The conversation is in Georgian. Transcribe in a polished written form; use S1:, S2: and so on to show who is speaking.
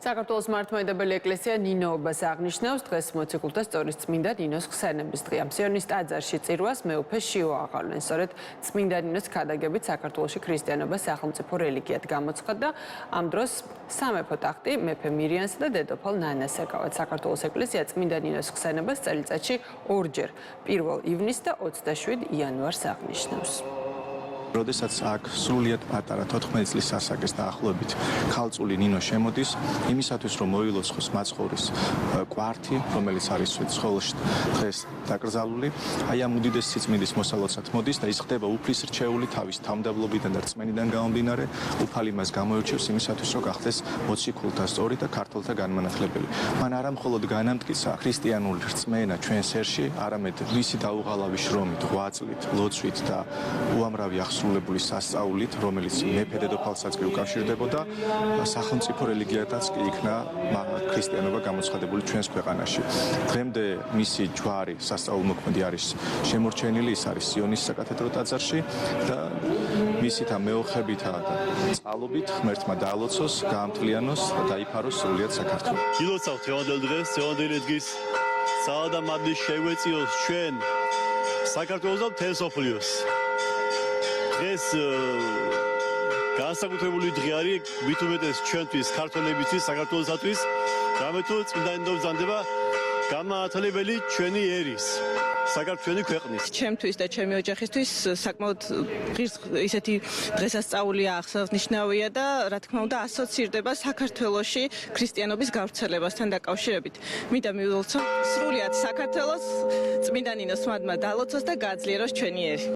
S1: საქართველოს მართლმადიდებელი ეკლესია ნინოობას აღნიშნავს დღეს მოციქულთა სწორის წმინდა ნინოს ხსენების დღეა. სიონის ტაძარში წირვას მეუფე შიოაღალნენ. სწორედ წმინდა ნინოს ქადაგებით საქართველოში ქრისტიანობა სახელმწიფო რელიგიად გამოცხადდა. ამ დროს სამეფო ტახტი მეფე მირიანსა და დედოფალ ნანას ეკავათ. საქართველოს ეკლესია წმინდა ნინოს ხსენებას წელიწადში ორჯერ 1 ივნისს და 27 იანვარს აღნიშნავს.
S2: როდესაც აქ სრულიად პატარა 14 წლის ასაკის დაახლოებით ქალწული ნინო შემოდის, იმისათვის რომ მოილოცხოს მაცხოვრის კვართი, რომელიც არის სხეულში დღეს დაკრძალული, აი ამ უდიდეს სიწმინდის მოსალოცად მოდის და ის ხდება უფლის რჩეული თავის თავმდაბლობიდან და რწმენიდან გამომდინარე, უფალი მას გამოირჩევს იმისათვის რომ გახდეს მოციქულთა სწორი და ქართველთა განმანათლებელი. მან არა მხოლოდ განამტკიცა ქრისტიანული რწმენა ჩვენ სერში, არამედ მისი დაუღალავი შრომით, ღვაწლით, ლოცვით და უამრავი სრულებული სასწაულით, რომელიც მეფე დედოფალსაც კი უკავშირდებოდა, სახელმწიფო რელიგიათაც კი იქნა ქრისტიანობა გამოცხადებული ჩვენს ქვეყანაში. დღემდე მისი ჯვარი სასწაულმოქმედი არის შემორჩენილი, ის არის სიონის საკათედრო ტაძარში და მისითა მეოხებითა და წყალობით ღმერთმა დაალოცოს, გაამთლიანოს და დაიფაროს სრულიად საქართველო.
S3: გილოცავთ თევანდელ დღეს, თევანდელი დღის საადა მადლი შევეწიოს ჩვენ საქართველოს და მთელ სოფლიოს. დღეს განსაკუთრებული დღე არის მით უმეტეს ჩვენთვის, ქართველებისთვის, საქართველოსათვის, რამე თუ წმინდა ნინო ბრძანდება გამაათლებელი ჩვენი ერის, საქართველოს ქვეყნის.
S4: ჩემთვის და ჩემი ოჯახისთვის საკმაოდ ისეთი დღესასწაული აღსანიშნავია და რა თქმა უნდა ასოცირდება საქართველოში ქრისტიანობის გავრცელებასთან დაკავშირებით. მინდა მივულოცო სრულიად საქართველოს წმინდა ნინოს მადლმა დაალოცოს და გააძლიეროს ჩვენი ერი.